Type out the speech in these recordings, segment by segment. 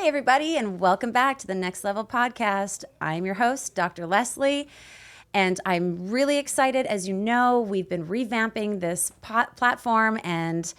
everybody, and welcome back to the Next Level Podcast. I'm your host, Dr. Leslie, and I'm really excited. As you know, we've been revamping this platform and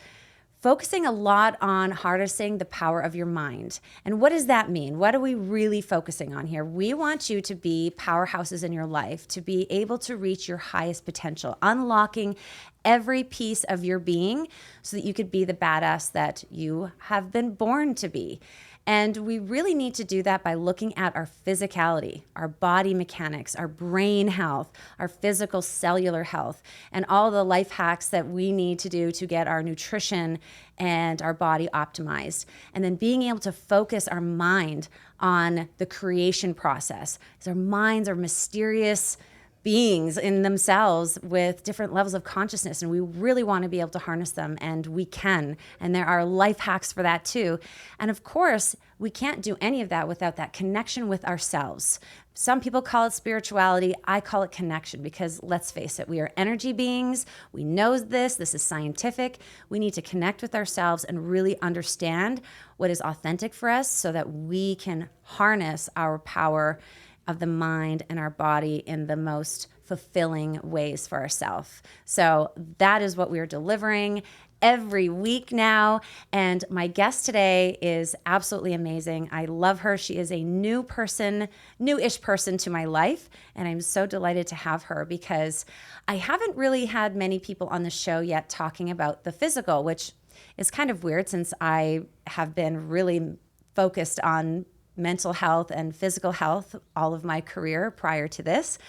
focusing a lot on harnessing the power of your mind. And what does that mean? What are we really focusing on here? We want you to be powerhouses in your life, to be able to reach your highest potential, unlocking every piece of your being so that you could be the badass that you have been born to be. And we really need to do that by looking at our physicality, our body mechanics, our brain health, our physical cellular health, and all the life hacks that we need to do to get our nutrition and our body optimized. And then being able to focus our mind on the creation process. Because our minds are mysterious beings in themselves with different levels of consciousness, and we really want to be able to harness them, and we can. And there are life hacks for that too. And of course, we can't do any of that without that connection with ourselves. Some people call it spirituality. I call it connection, because let's face it, we are energy beings. We know this. This is scientific. We need to connect with ourselves and really understand what is authentic for us so that we can harness our power of the mind and our body in the most fulfilling ways for ourselves. So that is what we are delivering every week now. And my guest today is absolutely amazing. I love her. She is a newish person to my life. And I'm so delighted to have her, because I haven't really had many people on the show yet talking about the physical, which is kind of weird since I have been really focused on mental health and physical health all of my career prior to this.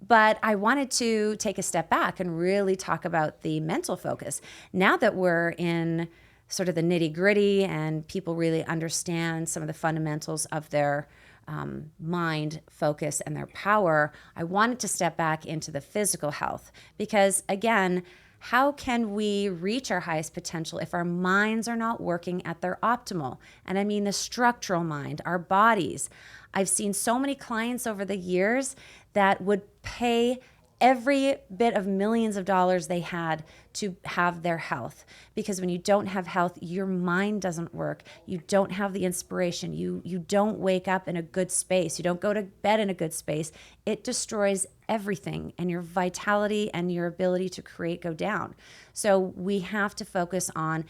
But I wanted to take a step back and really talk about the mental focus. Now that we're in sort of the nitty gritty and people really understand some of the fundamentals of their mind focus and their power, I wanted to step back into the physical health, because again, how can we reach our highest potential if our minds are not working at their optimal? And I mean the structural mind, our bodies. I've seen so many clients over the years that would pay every bit of millions of dollars they had to have their health. Because when you don't have health, your mind doesn't work. You don't have the inspiration. You don't wake up in a good space. You don't go to bed in a good space. It destroys everything, and your vitality and your ability to create go down. So we have to focus on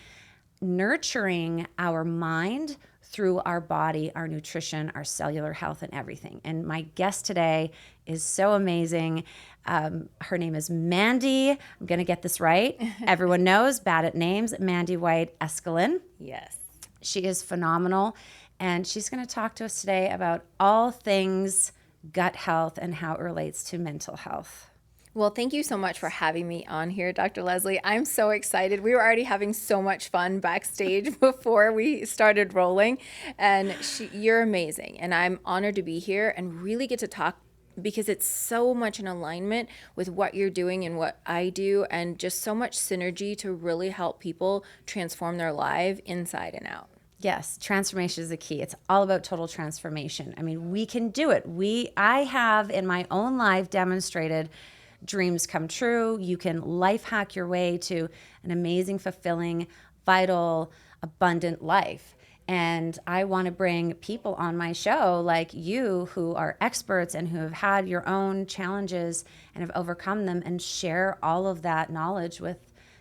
nurturing our mind through our body, our nutrition, our cellular health, and everything. And my guest today is so amazing. Her name is Mandy. I'm going to get this right. Everyone knows, bad at names, Mandy White Escalin. Yes. She is phenomenal. And she's going to talk to us today about all things gut health and how it relates to mental health. Well, thank you so much for having me on here, Dr. Leslie. I'm so excited. We were already having so much fun backstage before we started rolling. And you're amazing. And I'm honored to be here and really get to talk, because it's so much in alignment with what you're doing and what I do, and just so much synergy to really help people transform their life inside and out. Yes, transformation is the key. It's all about total transformation. I mean, we can do it. I have in my own life demonstrated dreams come true. You can life hack your way to an amazing, fulfilling, vital, abundant life. And I want to bring people on my show like you who are experts and who have had your own challenges and have overcome them, and share all of that knowledge with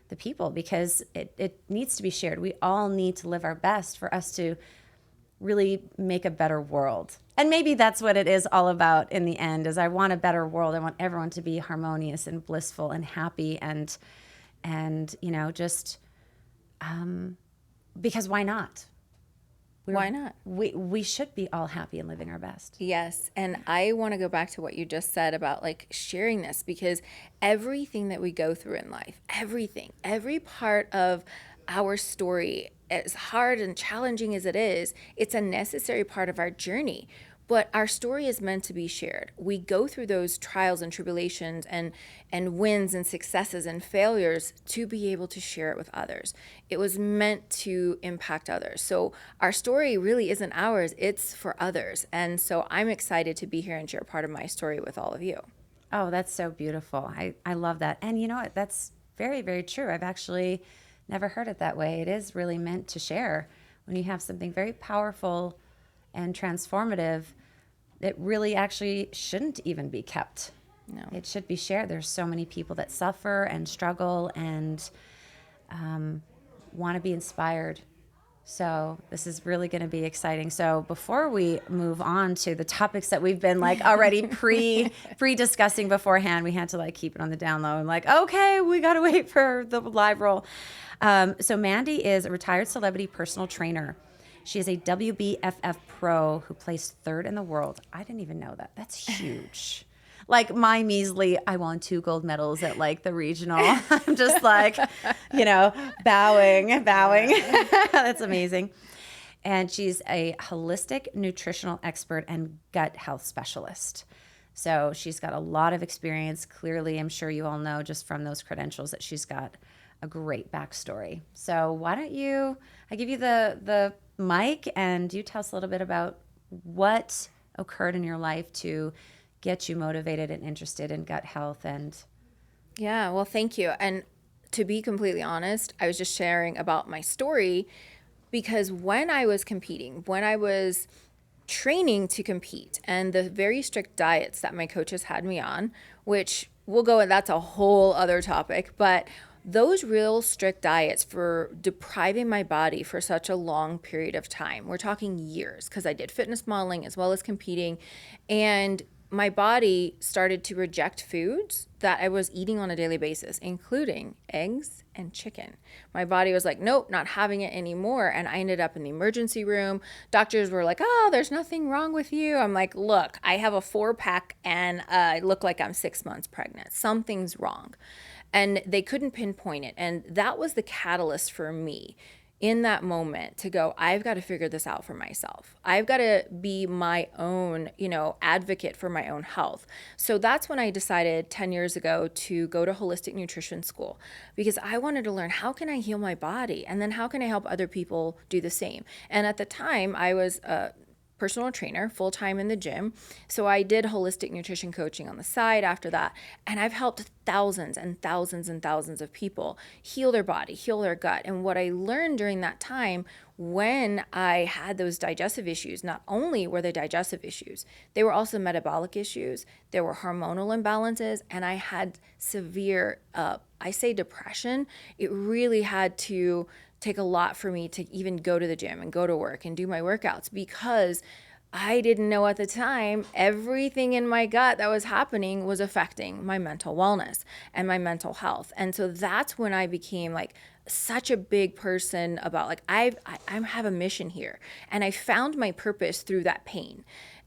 the people, because it needs to be shared. We all need to live our best for us to really make a better world. And maybe that's what it is all about in the end, is I want a better world. I want everyone to be harmonious and blissful and happy and just because why not? Why not? We should be all happy and living our best. Yes. And I want to go back to what you just said about like sharing this, because everything that we go through in life, every part of our story, as hard and challenging as it is, it's a necessary part of our journey. But our story is meant to be shared. We go through those trials and tribulations and wins and successes and failures to be able to share it with others. It was meant to impact others. So our story really isn't ours, it's for others. And so I'm excited to be here and share part of my story with all of you. Oh, that's so beautiful. I love that. And you know what? That's very, very true. I've actually never heard it that way. It is really meant to share. When you have something very powerful and transformative, it really actually shouldn't even be kept. No. It should be shared. There's so many people that suffer and struggle and want to be inspired. So this is really going to be exciting. So before we move on to the topics that we've been like already pre-discussing beforehand, we had to like keep it on the down low and like, okay, we got to wait for the live roll. So Mandy is a retired celebrity personal trainer. She is a WBFF pro who placed 3rd in the world. I didn't even know that. That's huge. Like my measly, I won 2 gold medals at like the regional. I'm just like, bowing. That's amazing. And she's a holistic nutritional expert and gut health specialist. So she's got a lot of experience. Clearly, I'm sure you all know just from those credentials that she's got a great backstory. So why don't I give you the mic and you tell us a little bit about what occurred in your life to get you motivated and interested in gut health. And Yeah, well, thank you. And to be completely honest, I was just sharing about my story because when I was competing, when I was training to compete, and the very strict diets that my coaches had me on, which we'll go, and that's a whole other topic, but those real strict diets for depriving my body for such a long period of time, we're talking years, because I did fitness modeling as well as competing, and my body started to reject foods that I was eating on a daily basis, including eggs and chicken. My body was like, nope, not having it anymore. And I ended up in the emergency room. Doctors were like, oh, there's nothing wrong with you. I'm like, look, I have a 4-pack and I look like I'm 6 months pregnant. Something's wrong. And they couldn't pinpoint it. And that was the catalyst for me in that moment to go, I've got to figure this out for myself. I've got to be my own, advocate for my own health. So that's when I decided 10 years ago to go to holistic nutrition school, because I wanted to learn, how can I heal my body? And then how can I help other people do the same? And at the time I was personal trainer full-time in the gym. So I did holistic nutrition coaching on the side after that. And I've helped thousands and thousands and thousands of people heal their body, heal their gut. And what I learned during that time, when I had those digestive issues, not only were they digestive issues, they were also metabolic issues. There were hormonal imbalances, and I had severe, I say depression. It really had to take a lot for me to even go to the gym and go to work and do my workouts, because I didn't know at the time everything in my gut that was happening was affecting my mental wellness and my mental health. And so that's when I became like such a big person about like, I have a mission here. And I found my purpose through that pain.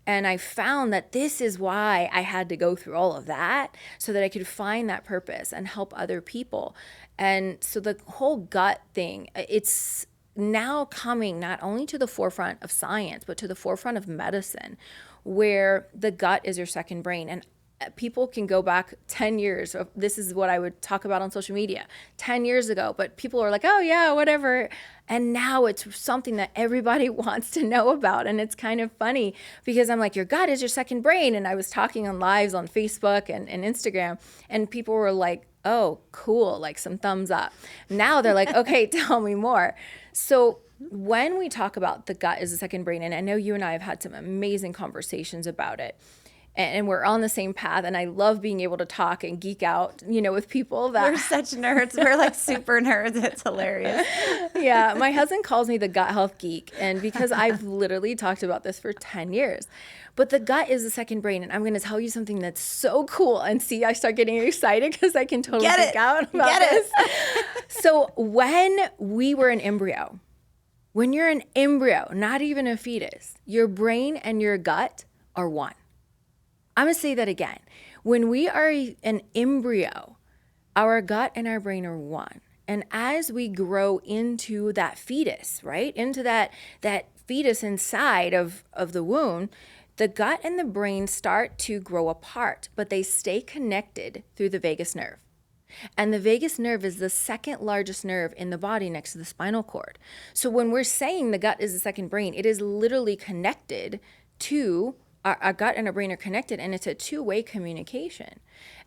And I found that this is why I had to go through all of that, so that I could find that purpose and help other people. And so the whole gut thing, it's now coming not only to the forefront of science, but to the forefront of medicine, where the gut is your second brain. And people can go back 10 years. This is what I would talk about on social media 10 years ago, but people are like, oh yeah, whatever. And now it's something that everybody wants to know about. And it's kind of funny because I'm like, your gut is your second brain. And I was talking on lives on Facebook and Instagram, and people were like, oh, cool, like some thumbs up. Now they're like, okay, tell me more. So when we talk about the gut is the second brain, and I know you and I have had some amazing conversations about it, and we're on the same path, and I love being able to talk and geek out, with people that we're such nerds. We're like super nerds. It's hilarious. Yeah, my husband calls me the gut health geek, and because I've literally talked about this for 10 years. But the gut is the second brain, and I'm going to tell you something that's so cool. And see, I start getting excited because I can totally geek out about this. So when we were an embryo, when you're an embryo, not even a fetus, your brain and your gut are one. I'm going to say that again. When we are an embryo, our gut and our brain are one. And as we grow into that fetus, right, into that fetus inside of the womb, the gut and the brain start to grow apart, but they stay connected through the vagus nerve. And the vagus nerve is the second largest nerve in the body next to the spinal cord. So when we're saying the gut is the second brain, it is literally connected to our gut and our brain are connected, and it's a two-way communication.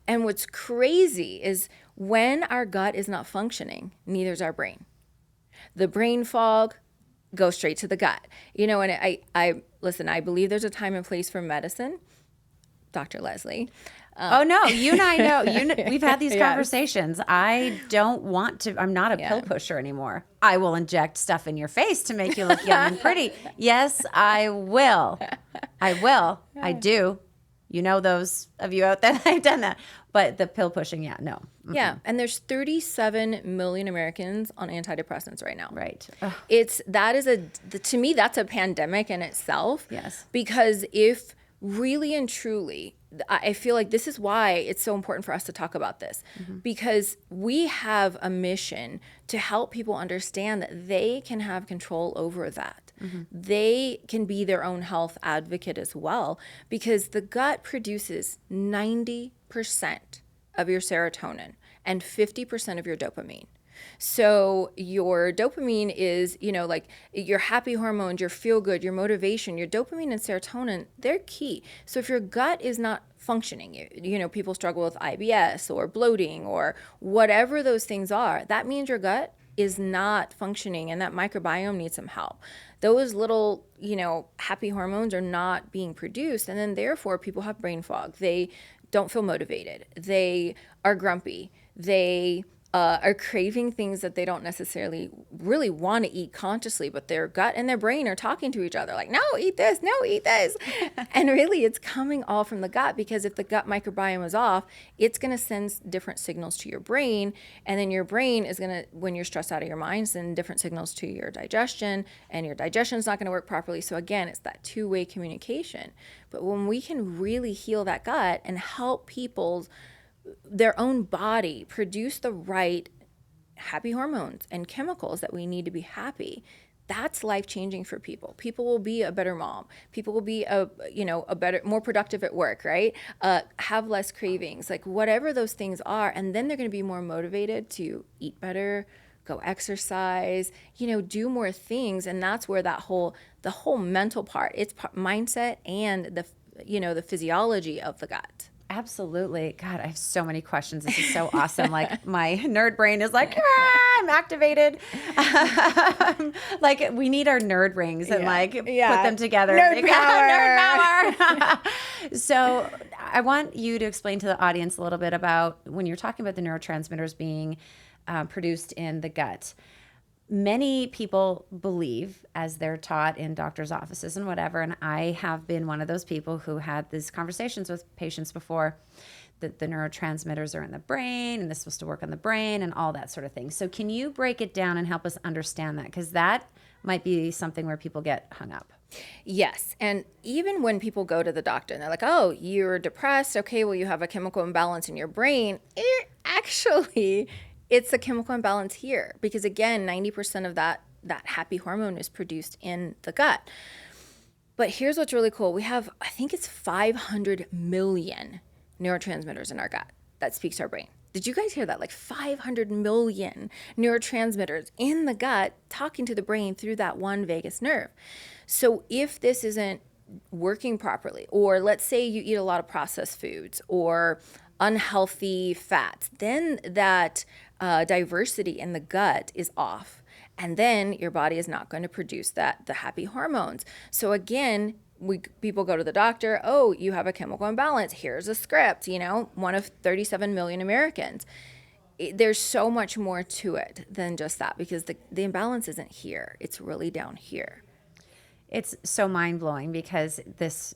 And what's crazy is when our gut is not functioning, neither is our brain. The brain fog, go straight to the gut. And I listen, I believe there's a time and place for medicine, Dr. Leslie. Oh no, you and I know. We've had these Yes. conversations. I don't want to. I'm not a pill pusher anymore. I will inject stuff in your face to make you look young and pretty. Yes, I will. I will. I do. You know, those of you out there, I've done that. But the pill pushing, no. Yeah, and there's 37 million Americans on antidepressants right now. Right. To me, that's a pandemic in itself. Yes. Because if really and truly, I feel like this is why it's so important for us to talk about this, because we have a mission to help people understand that they can have control over that. They can be their own health advocate as well, because the gut produces 90% of your serotonin and 50% of your dopamine. So your dopamine is, like your happy hormones, your feel good, your motivation, your dopamine and serotonin, they're key. So if your gut is not functioning, people struggle with IBS or bloating or whatever those things are, that means your gut is not functioning and that microbiome needs some help. Those little, happy hormones are not being produced. And then therefore people have brain fog. They don't feel motivated. They are grumpy. They are craving things that they don't necessarily really want to eat consciously, but their gut and their brain are talking to each other like, no, eat this, no, eat this. And really it's coming all from the gut, because if the gut microbiome is off, it's going to send different signals to your brain. And then your brain is going to, when you're stressed out of your mind, send different signals to your digestion, and your digestion is not going to work properly. So again, it's that two-way communication. But when we can really heal that gut and help their own body produce the right happy hormones and chemicals that we need to be happy, that's life-changing for people. People will be a better mom. People will be a better, more productive at work, right? Have less cravings, like whatever those things are. And then they're going to be more motivated to eat better, go exercise, do more things. And that's where the whole mental part, it's mindset and the physiology of the gut. Absolutely. God, I have so many questions. This is so awesome. Like my nerd brain is like, I'm activated. Like we need our nerd rings and put them together. Nerd power. Nerd power. So I want you to explain to the audience a little bit about when you're talking about the neurotransmitters being produced in the gut. Many people believe, as they're taught in doctors' offices and whatever, and I have been one of those people who had these conversations with patients before, that the neurotransmitters are in the brain and this is supposed to work on the brain and all that sort of thing. So can you break it down and help us understand that? Because that might be something where people get hung up. Yes. And even when people go to the doctor and they're like, oh, you're depressed. Okay, well, you have a chemical imbalance in your brain. It's a chemical imbalance here, because again, 90% of that happy hormone is produced in the gut. But here's what's really cool. We have, I think it's 500 million neurotransmitters in our gut that speaks to our brain. Did you guys hear that? Like 500 million neurotransmitters in the gut talking to the brain through that one vagus nerve. So if this isn't working properly, or let's say you eat a lot of processed foods or unhealthy fats, then that diversity in the gut is off. And then your body is not going to produce the happy hormones. So again, people go to the doctor, oh, you have a chemical imbalance. Here's a script, one of 37 million Americans. There's so much more to it than just that, because the imbalance isn't here. It's really down here. It's so mind-blowing, because this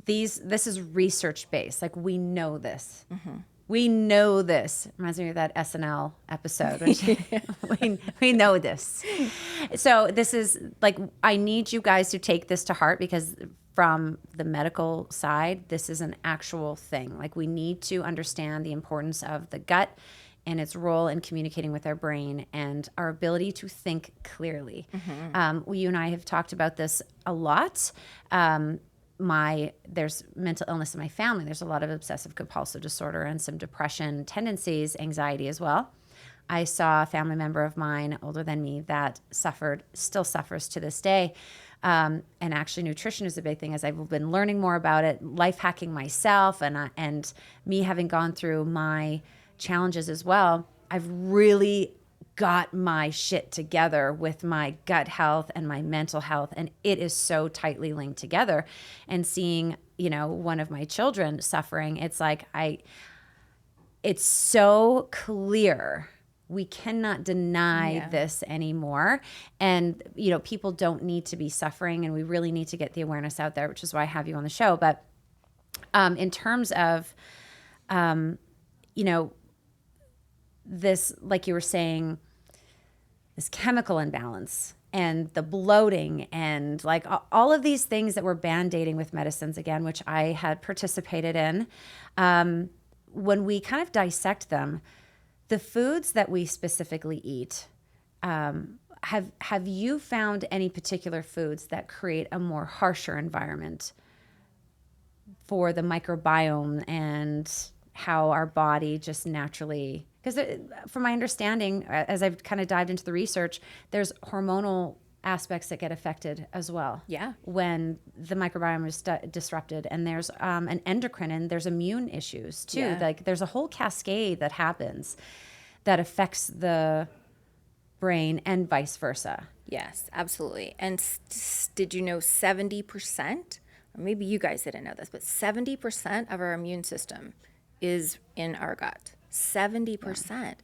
is research-based. Like, we know this. Mm-hmm. We know this. Reminds me of that SNL episode. We know this. So this is like, I need you guys to take this to heart, because from the medical side, this is an actual thing. Like, we need to understand the importance of the gut and its role in communicating with our brain and our ability to think clearly. Mm-hmm. You and I have talked about this a lot. There's mental illness in my family. There's a lot of obsessive compulsive disorder and some depression tendencies, anxiety as well. I saw a family member of mine older than me that still suffers to this day. And actually nutrition is a big thing, as I've been learning more about it, life hacking myself, and me having gone through my challenges as well. I've really got my shit together with my gut health and my mental health. And it is so tightly linked together. And seeing, one of my children suffering, it's like, it's so clear. We cannot deny this anymore. And, people don't need to be suffering, and we really need to get the awareness out there, which is why I have you on the show. But in terms of, this, like you were saying, this chemical imbalance and the bloating and like all of these things that we're band-aiding with medicines again, which I had participated in, when we kind of dissect them, the foods that we specifically eat, have you found any particular foods that create a more harsher environment for the microbiome and how our body just naturally, because from my understanding, as I've kind of dived into the research, there's hormonal aspects that get affected as well. Yeah. When the microbiome is disrupted, and there's an endocrine, and there's immune issues too. Yeah. Like there's a whole cascade that happens that affects the brain and vice versa. Yes, absolutely. And did you know 70%, or maybe you guys didn't know this, but 70% of our immune system is in our gut. 70%. Yeah.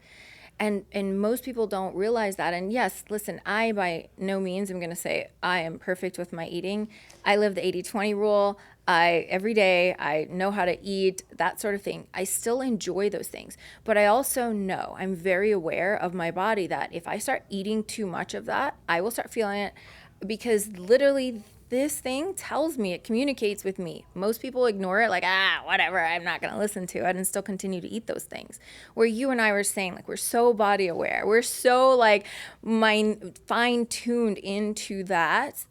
And most people don't realize that. And yes, listen, I by no means am going to say I am perfect with my eating. I live the 80-20 rule. Every day I know how to eat, that sort of thing. I still enjoy those things. But I also know, I'm very aware of my body that if I start eating too much of that, I will start feeling it, because literally this thing tells me, it communicates with me. Most people ignore it, like, whatever, I'm not going to listen to it, and still continue to eat those things. Where you and I were saying, like, we're so body aware. We're so, like, fine-tuned into that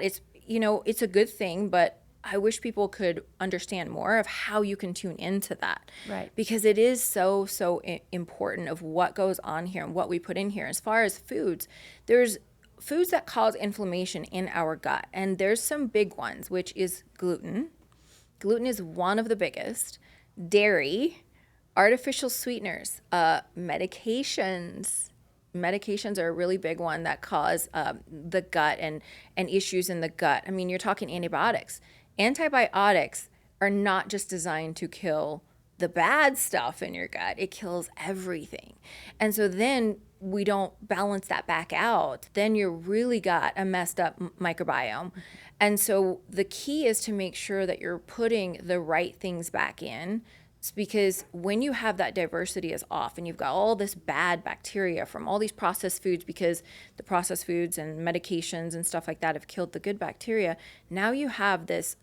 it's, it's a good thing, but I wish people could understand more of how you can tune into that. Right. Because it is so, so important of what goes on here and what we put in here. As far as foods, there's foods that cause inflammation in our gut. And there's some big ones, which is gluten. Gluten is one of the biggest. Dairy, artificial sweeteners, medications. Medications are a really big one that cause the gut and issues in the gut. I mean, you're talking antibiotics. Antibiotics are not just designed to kill the bad stuff in your gut. It kills everything. And so then we don't balance that back out. Then you're really got a messed up microbiome. And so the key is to make sure that you're putting the right things back in. It's because when you have that diversity is off and you've got all this bad bacteria from all these processed foods, because the processed foods and medications and stuff like that have killed the good bacteria, now you have this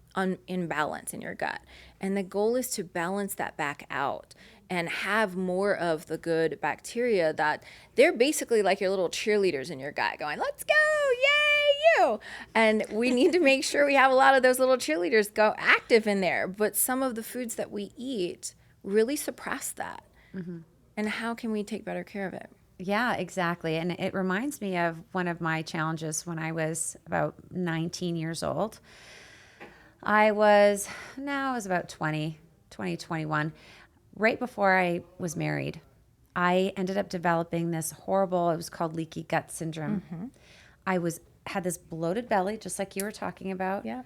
imbalance in your gut. And the goal is to balance that back out and have more of the good bacteria that they're basically like your little cheerleaders in your gut going, let's go, yay, you. And we need to make sure we have a lot of those little cheerleaders go active in there. But some of the foods that we eat really suppress that. Mm-hmm. And how can we take better care of it? Yeah, exactly. And it reminds me of one of my challenges when I was about 19 years old. I was about 21. Right before I was married, I ended up developing this horrible, it was called leaky gut syndrome. Mm-hmm. I had this bloated belly, just like you were talking about. Yeah.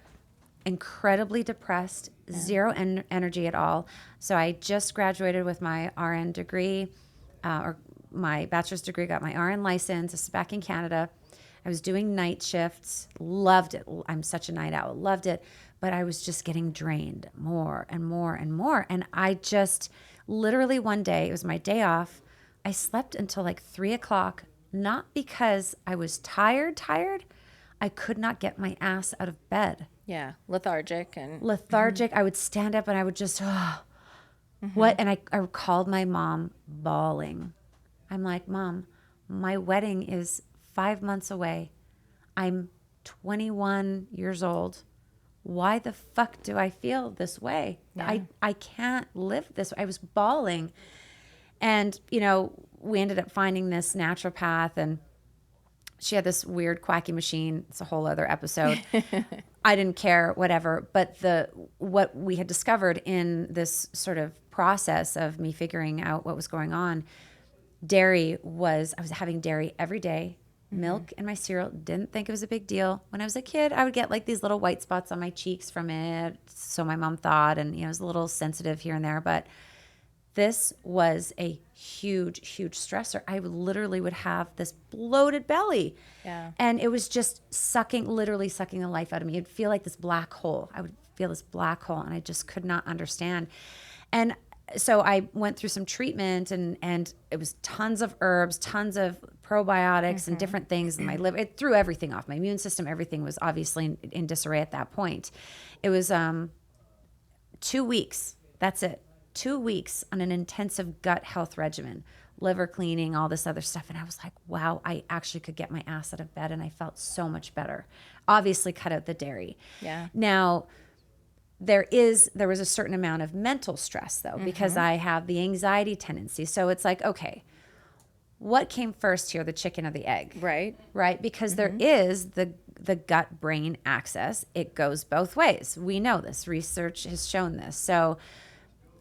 Incredibly depressed, zero energy at all. So I just graduated with my RN degree, or my bachelor's degree, got my RN license. This is back in Canada. I was doing night shifts, loved it. I'm such a night owl, loved it. But I was just getting drained more and more and more. And I just literally one day, it was my day off, I slept until like 3:00, not because I was tired. I could not get my ass out of bed. Yeah, lethargic. Mm-hmm. I would stand up and I would just, what? And I called my mom bawling. I'm like, Mom, my wedding is 5 months away. I'm 21 years old. Why the fuck do I feel this way? Yeah. I can't live this way. I was bawling. And, we ended up finding this naturopath, and she had this weird quacky machine. It's a whole other episode. I didn't care, whatever. But what we had discovered in this sort of process of me figuring out what was going on, I was having dairy every day, milk in my cereal. Didn't think it was a big deal. When I was a kid, I would get like these little white spots on my cheeks from it. So my mom thought, and I was a little sensitive here and there, but this was a huge, huge stressor. I literally would have this bloated belly. Yeah. And it was just literally sucking the life out of me. It'd feel like this black hole. I would feel this black hole, and I just could not understand. And so I went through some treatment, and it was tons of herbs, tons of probiotics and different things in my liver. It threw everything off. My immune system, everything was obviously in disarray at that point. It was 2 weeks. That's it. 2 weeks on an intensive gut health regimen, liver cleaning, all this other stuff. And I was like, wow, I actually could get my ass out of bed, and I felt so much better. Obviously cut out the dairy. Yeah. Now, there was a certain amount of mental stress though, because I have the anxiety tendency. So it's like, okay, what came first here, the chicken or the egg? Right. Right? Because there is the gut-brain axis. It goes both ways. We know this. Research has shown this. So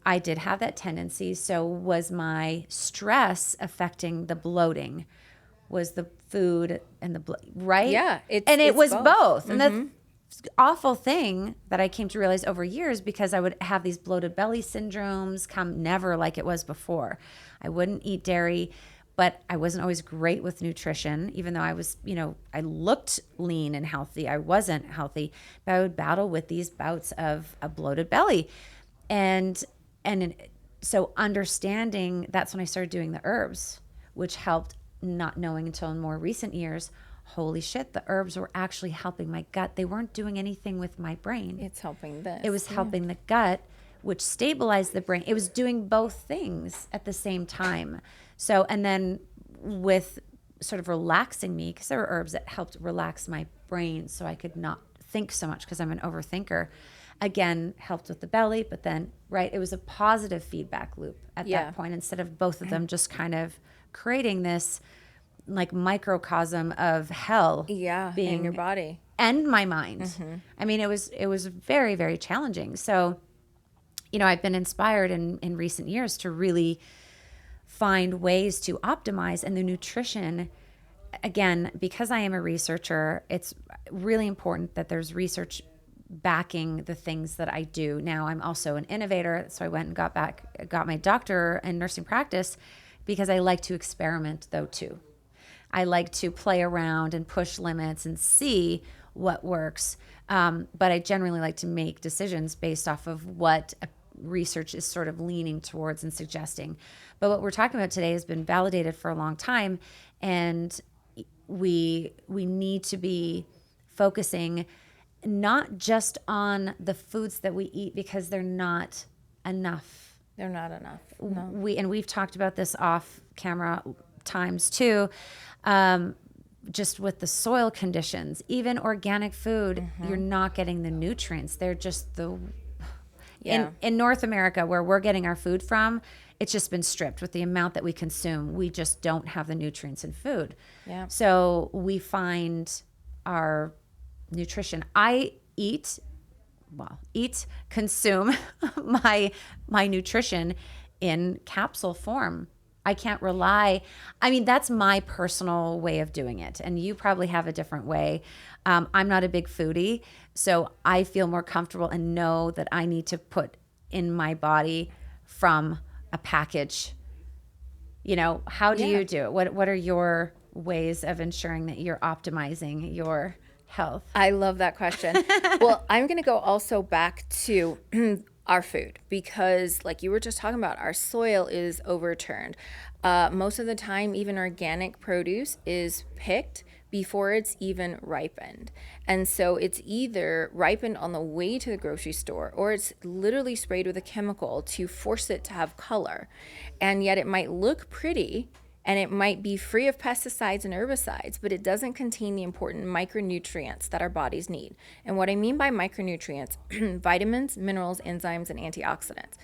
I did have that tendency. So was my stress affecting the bloating? Was the food and the right? Yeah, it was both. And Mm-hmm. the awful thing that I came to realize over years, because I would have these bloated belly syndromes come never like it was before. I wouldn't eat dairy, but I wasn't always great with nutrition, even though I was, I looked lean and healthy. I wasn't healthy, but I would battle with these bouts of a bloated belly. So understanding, that's when I started doing the herbs, which helped, not knowing until in more recent years, holy shit, the herbs were actually helping my gut. They weren't doing anything with my brain. It's helping this. It was helping the gut, which stabilized the brain. It was doing both things at the same time. So, and then with sort of relaxing me, because there were herbs that helped relax my brain so I could not think so much, because I'm an overthinker. Again, helped with the belly, but then, right, it was a positive feedback loop at that point, instead of both of them just kind of creating this like microcosm of hell being in your body and my mind. I mean, it was very, very challenging. So, I've been inspired in recent years to really find ways to optimize, and the nutrition, again, because I am a researcher, it's really important that there's research backing the things that I do. Now, I'm also an innovator, so I went and got my doctor in nursing practice, because I like to experiment though too. I like to play around and push limits and see what works. But I generally like to make decisions based off of what research is sort of leaning towards and suggesting. But what we're talking about today has been validated for a long time, and we need to be focusing not just on the foods that we eat, because they're not enough. They're not enough. No. We've talked about this off camera times too. Just with the soil conditions, even organic food, you're not getting the nutrients. They're just in North America, where we're getting our food from, it's just been stripped with the amount that we consume. We just don't have the nutrients in food. Yeah. So we find our nutrition. I consume my nutrition in capsule form. I can't rely. I mean, that's my personal way of doing it. And you probably have a different way. I'm not a big foodie, so I feel more comfortable and know that I need to put in my body from a package. How do you do it? What are your ways of ensuring that you're optimizing your health? I love that question. Well, I'm going to go also back to our food, because like you were just talking about, our soil is overturned. Most of the time, even organic produce is picked before it's even ripened. And so it's either ripened on the way to the grocery store, or it's literally sprayed with a chemical to force it to have color. And yet it might look pretty, and it might be free of pesticides and herbicides, but it doesn't contain the important micronutrients that our bodies need. And what I mean by micronutrients, vitamins, minerals, enzymes, and antioxidants.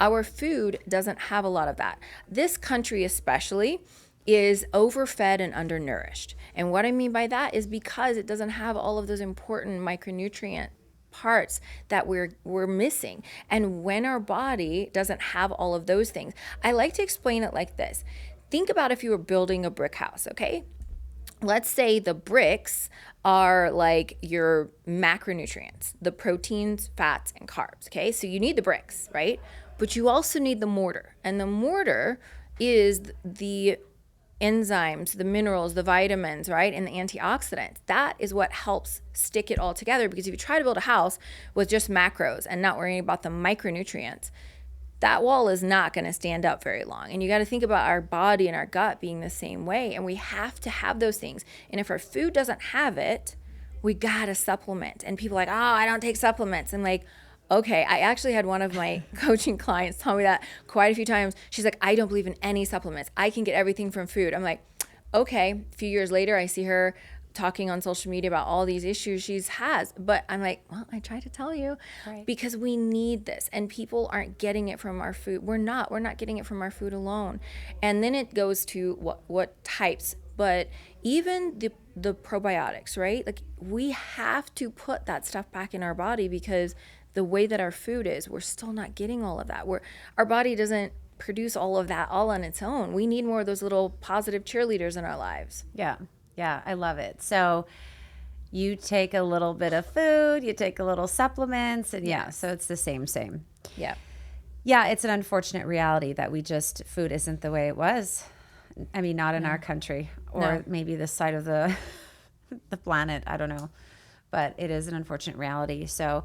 Our food doesn't have a lot of that. This country especially is overfed and undernourished. And what I mean by that is because it doesn't have all of those important micronutrient parts that we're missing. And when our body doesn't have all of those things, I like to explain it like this. think about if you were building a brick house, okay? Let's say the bricks are like your macronutrients, the proteins, fats, and carbs, okay? So you need the bricks, right? But you also need the mortar. And the mortar is the enzymes, the minerals, the vitamins, right? And the antioxidants. That is what helps stick it all together, because if you try to build a house with just macros and not worrying about the micronutrients, that wall is not going to stand up very long. And you got to think about our body and our gut being the same way. And we have to have those things. And if our food doesn't have it, we got to supplement. And people are like, oh, I don't take supplements. And like, okay, I actually had one of my coaching clients tell me that quite a few times. She's like, I don't believe in any supplements. I can get everything from food. I'm like, okay. A few years later, I see her talking on social media about all these issues she has. But I'm like, well, I try to tell you, right, because we need this, and people aren't getting it from our food. We're not getting it from our food alone. And then it goes to what types, but even the probiotics, right? Like, we have to put that stuff back in our body, because the way that our food is, we're still not getting all of that. Our body doesn't produce all of that all on its own. We need more of those little positive cheerleaders in our lives. Yeah. Yeah, I love it. So you take a little bit of food, you take a little supplements, and yeah, so it's the same. Yeah. Yeah, it's an unfortunate reality that food isn't the way it was. I mean, not in our country, or maybe this side of the planet, I don't know. But it is an unfortunate reality. So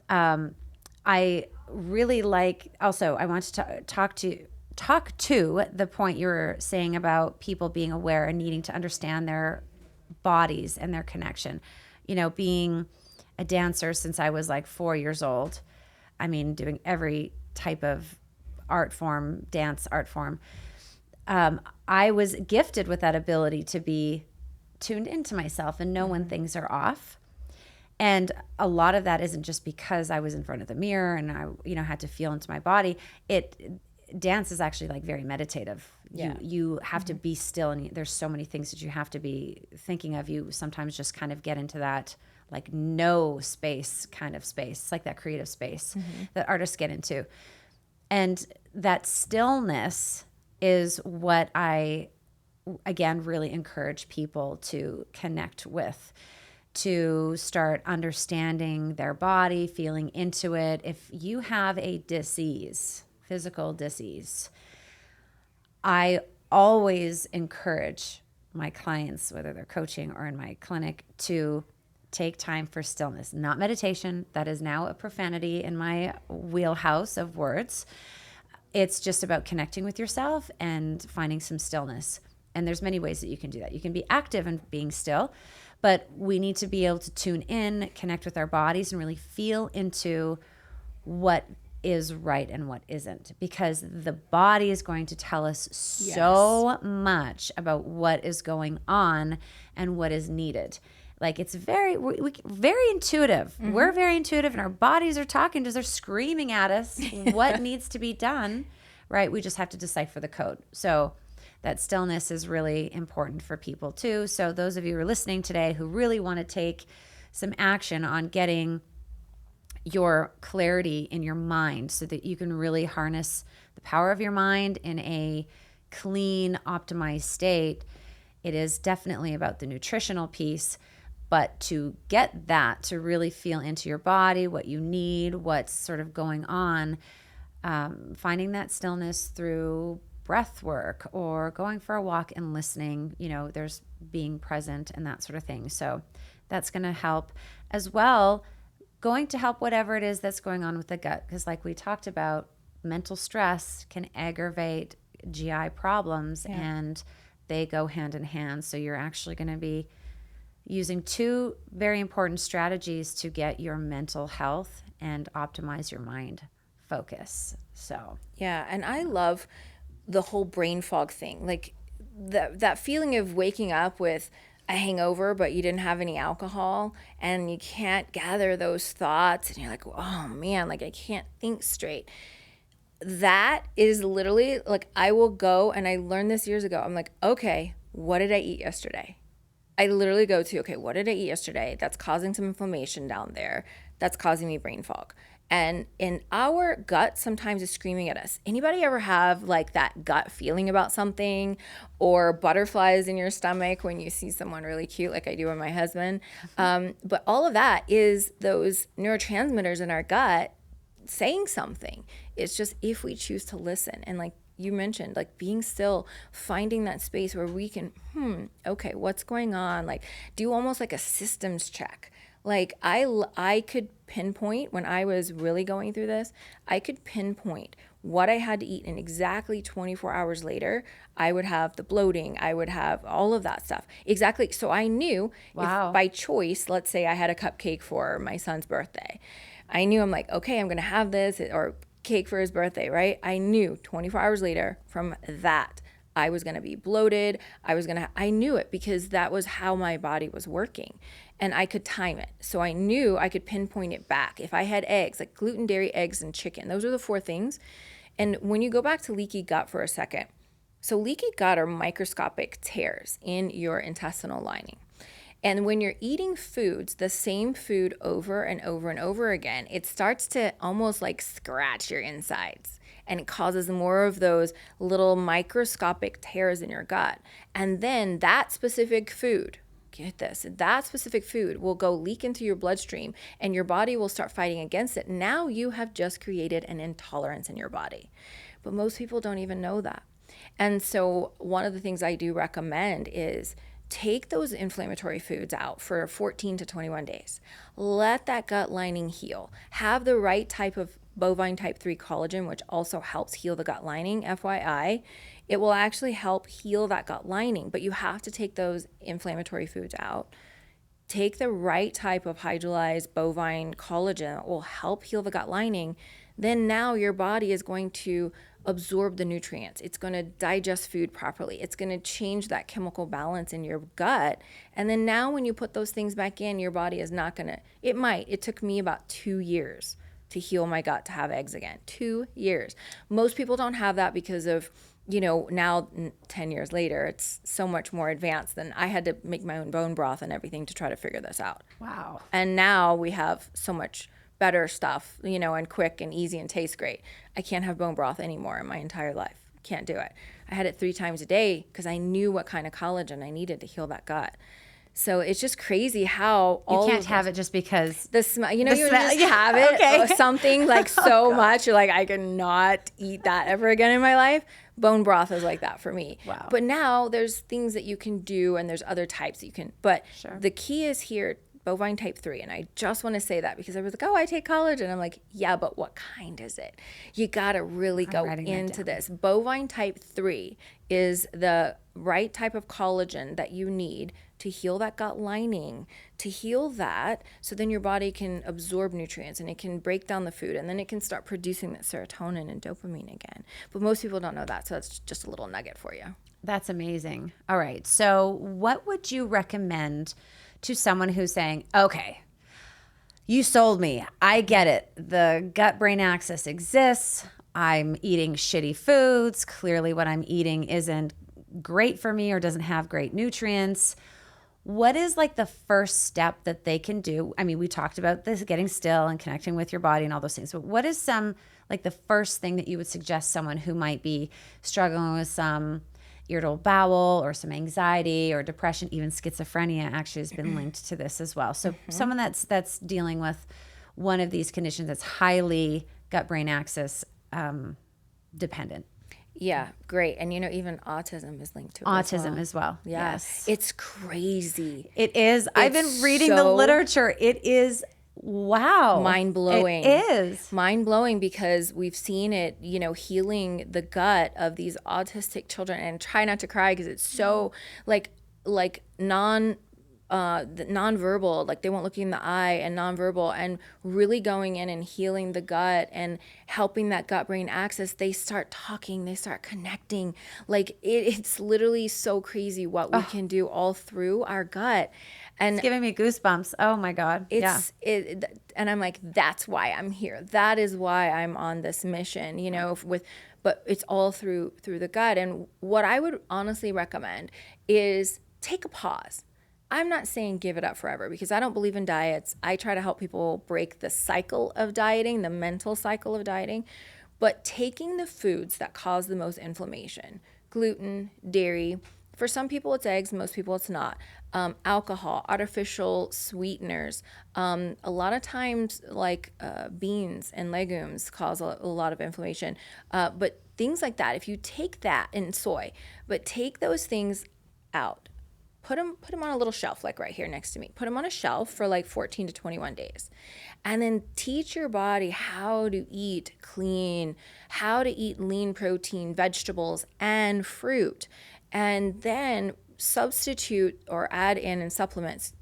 I really I want to talk to the point you were saying about people being aware and needing to understand their bodies and their connection. You know, being a dancer since I was like 4 years old, I mean, doing every type of dance art form, I was gifted with that ability to be tuned into myself and know when things are off. And a lot of that isn't just because I was in front of the mirror and I, had to feel into my body. Dance is actually like very meditative. Yeah. You have to be still, and there's so many things that you have to be thinking of. You sometimes just kind of get into that like no space kind of space. It's like that creative space that artists get into. And that stillness is what I, again, really encourage people to connect with, to start understanding their body, feeling into it. If you have a physical disease, I always encourage my clients, whether they're coaching or in my clinic, to take time for stillness. Not meditation. That is now a profanity in my wheelhouse of words. It's just about connecting with yourself and finding some stillness. And there's many ways that you can do that. You can be active and being still, but we need to be able to tune in, connect with our bodies, and really feel into what is right and what isn't, because the body is going to tell us so much about what is going on and what is needed. Like, it's very intuitive. We're very intuitive, and our bodies are talking to us. They're screaming at us what needs to be done, right? We just have to decipher the code. So that stillness is really important for people too. So those of you who are listening today who really want to take some action on getting your clarity in your mind so that you can really harness the power of your mind in a clean, optimized state, it is definitely about the nutritional piece. But to get that, to really feel into your body, what you need, what's sort of going on, finding that stillness through breath work or going for a walk and listening, there's being present and that sort of thing. So that's going to help as well. Going to help whatever it is that's going on with the gut. Because like we talked about, mental stress can aggravate GI problems and they go hand in hand. So you're actually going to be using two very important strategies to get your mental health and optimize your mind focus. So yeah, and I love the whole brain fog thing. Like that feeling of waking up with a hangover, but you didn't have any alcohol and you can't gather those thoughts and you're like, oh man, like I can't think straight. That is literally like, I will go, and I learned this years ago. I'm like, okay, what did I eat yesterday? I literally go to, okay, what did I eat yesterday that's causing some inflammation down there that's causing me brain fog? And in our gut sometimes is screaming at us. Anybody ever have like that gut feeling about something, or butterflies in your stomach when you see someone really cute, like I do with my husband? But all of that is those neurotransmitters in our gut saying something. It's just if we choose to listen, and like you mentioned, like being still, finding that space where we can, okay, what's going on? Like do almost like a systems check. Like I could pinpoint when I was really going through this, I could pinpoint what I had to eat, and exactly 24 hours later, I would have the bloating, I would have all of that stuff. Exactly. So I knew Wow. if by choice, let's say I had a cupcake for my son's birthday, I knew I'm like, okay, I'm going to have this, or cake for his birthday, right? I knew 24 hours later from that, I was going to be bloated. I knew it because that was how my body was working, and I could time it. So I knew I could pinpoint it back. If I had eggs, like gluten, dairy, eggs, and chicken, those are the 4 things. And when you go back to leaky gut for a second, so leaky gut are microscopic tears in your intestinal lining. And when you're eating foods, the same food over and over and over again, it starts to almost like scratch your insides, and it causes more of those little microscopic tears in your gut. And then that specific food, get this, that specific food will go leak into your bloodstream, and your body will start fighting against it. Now you have just created an intolerance in your body. But most people don't even know that. And so one of the things I do recommend is take those inflammatory foods out for 14 to 21 days. Let that gut lining heal. Have the right type of bovine type 3 collagen, which also helps heal the gut lining. FYI, it will actually help heal that gut lining, but you have to take those inflammatory foods out. Take the right type of hydrolyzed bovine collagen that will help heal the gut lining. Then now your body is going to absorb the nutrients. It's going to digest food properly. It's going to change that chemical balance in your gut. And then now when you put those things back in, your body is not going to, it took me about 2 years to heal my gut to have eggs again. 2 years. Most people don't have that because of, now 10 years later, it's so much more advanced than I had to make my own bone broth and everything to try to figure this out. Wow. And now we have so much better stuff, and quick and easy and tastes great. I can't have bone broth anymore in my entire life. Can't do it. I had it 3 times a day because I knew what kind of collagen I needed to heal that gut. So it's just crazy how you can't have it just because the smell. You just have it. Okay. Something like so much. You're like, I cannot eat that ever again in my life. Bone broth is like that for me. Wow. But now there's things that you can do, and there's other types that you can. But Sure. The key is here, bovine type 3. And I just want to say that because I was like, oh, I take collagen. I'm like, yeah, but what kind is it? You got to really go into this. Bovine type 3 is the right type of collagen that you need to heal that gut lining, to heal that, so then your body can absorb nutrients and it can break down the food, and then it can start producing that serotonin and dopamine again. But most people don't know that, so that's just a little nugget for you. That's amazing. All right. So what would you recommend to someone who's saying, okay, you sold me. I get it. The gut-brain axis exists. I'm eating shitty foods. Clearly what I'm eating isn't great for me or doesn't have great nutrients. What is like the first step that they can do? I mean, we talked about this, getting still and connecting with your body and all those things. But what is like the first thing that you would suggest someone who might be struggling with some irritable bowel or some anxiety or depression, even schizophrenia actually has been linked to this as well. So someone that's dealing with one of these conditions that's highly gut-brain axis dependent. Yeah, great. And even autism is linked to it. Autism as well. Yes. It's crazy. It is. I've been reading the literature. It is, wow. Mind-blowing. It is. Mind-blowing because we've seen it, healing the gut of these autistic children. And try not to cry because it's so like nonverbal, like they won't look you in the eye, and nonverbal, and really going in and healing the gut and helping that gut brain axis. They start talking, they start connecting. Like it's literally so crazy what we can do all through our gut. And it's giving me goosebumps. Oh my God. And I'm like, that's why I'm here. That is why I'm on this mission, but it's all through the gut. And what I would honestly recommend is take a pause. I'm not saying give it up forever because I don't believe in diets. I try to help people break the cycle of dieting, the mental cycle of dieting, but taking the foods that cause the most inflammation, gluten, dairy, for some people it's eggs, most people it's not, alcohol, artificial sweeteners, a lot of times like beans and legumes cause a lot of inflammation, but things like that, if you take that, and soy, but take those things out. Put them on a little shelf, like right here next to me. Put them on a shelf for like 14 to 21 days. And then teach your body how to eat clean, how to eat lean protein, vegetables, and fruit. And then substitute or add in supplements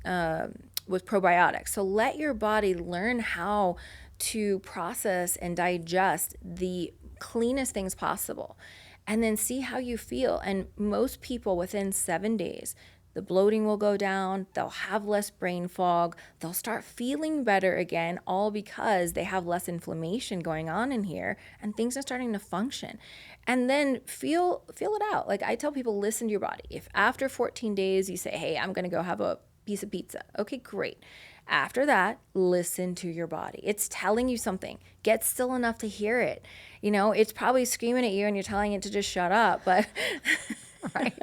with probiotics. So let your body learn how to process and digest the cleanest things possible. And then see how you feel. And most people within 7 days, the bloating will go down, they'll have less brain fog, they'll start feeling better again, all because they have less inflammation going on in here and things are starting to function. And then feel it out. Like I tell people, listen to your body. If after 14 days you say, hey, I'm gonna go have a piece of pizza, okay, great. After that, listen to your body. It's telling you something. Get still enough to hear it. You know, it's probably screaming at you and you're telling it to just shut up, but right.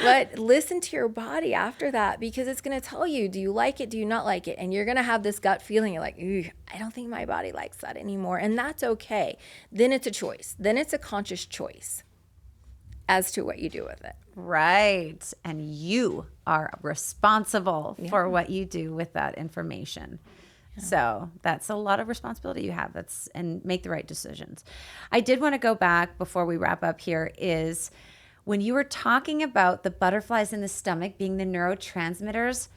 But listen to your body after that because it's going to tell you, do you like it? Do you not like it? And you're going to have this gut feeling. You're like, I don't think my body likes that anymore. And that's okay. Then it's a choice. Then it's a conscious choice as to what you do with it. Right. And you are responsible for what you do with that information. So that's a lot of responsibility you have. And make the right decisions. I did want to go back before we wrap up here is when you were talking about the butterflies in the stomach being the neurotransmitters,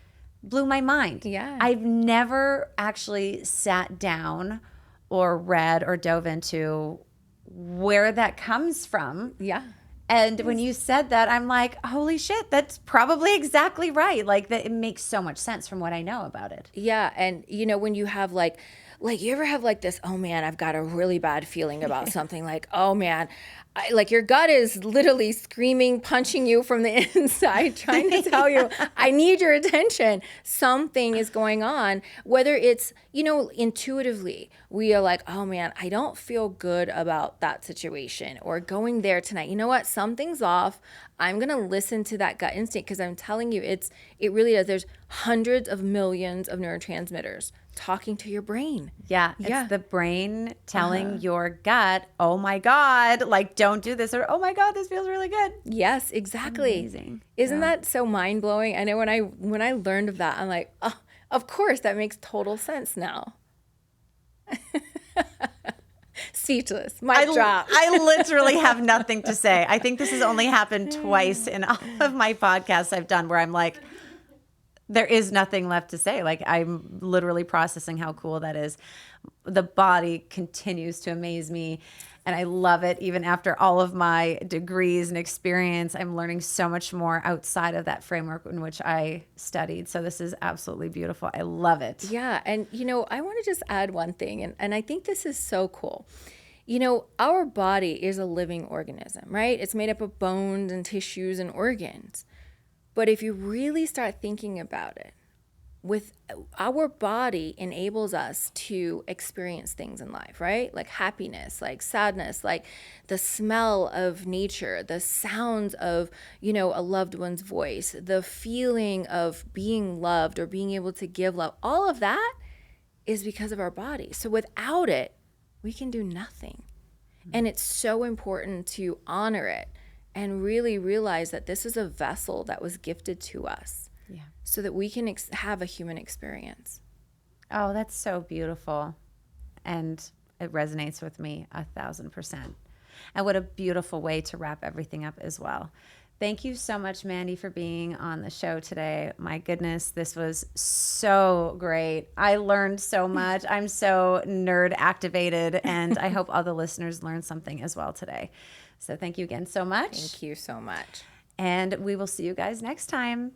blew my mind. Yeah. I've never actually sat down or read or dove into where that comes from. Yeah. And when you said that, I'm like, holy shit, that's probably exactly right. Like that, it makes so much sense from what I know about it. Yeah. And you know, when you have like you ever have like this, oh man, I've got a really bad feeling about something, like, oh man, like your gut is literally screaming, punching you from the inside, trying to tell you, I need your attention. Something is going on, whether it's, you know, intuitively, we are like, oh man, I don't feel good about that situation or going there tonight. You know what? Something's off. I'm going to listen to that gut instinct because I'm telling you, it really is. There's hundreds of millions of neurotransmitters talking to your brain. Yeah. It's the brain telling your gut, oh my God, like don't do this, or oh my God, this feels really good. Yes, exactly. Amazing. Isn't that so mind blowing? I know when I learned of that, I'm like, oh, of course, that makes total sense now. Speechless. Mic drop. I literally have nothing to say. I think this has only happened twice in all of my podcasts I've done where I'm like, there is nothing left to say. Like I'm literally processing how cool that is. The body continues to amaze me. And I love it. Even after all of my degrees and experience, I'm learning so much more outside of that framework in which I studied. So this is absolutely beautiful. I love it. Yeah. And, you know, I want to just add one thing. And I think this is so cool. You know, our body is a living organism, right? It's made up of bones and tissues and organs. But if you really start thinking about it, with our body enables us to experience things in life, right? Like happiness, like sadness, like the smell of nature, the sounds of, you know, a loved one's voice, the feeling of being loved or being able to give love. All of that is because of our body. So without it, we can do nothing. And it's so important to honor it and really realize that this is a vessel that was gifted to us so that we can have a human experience. Oh, that's so beautiful. And it resonates with me 1,000%. And what a beautiful way to wrap everything up as well. Thank you so much, Mandy, for being on the show today. My goodness, this was so great. I learned so much. I'm so nerd activated, and I hope all the listeners learned something as well today. So thank you again so much. Thank you so much. And we will see you guys next time.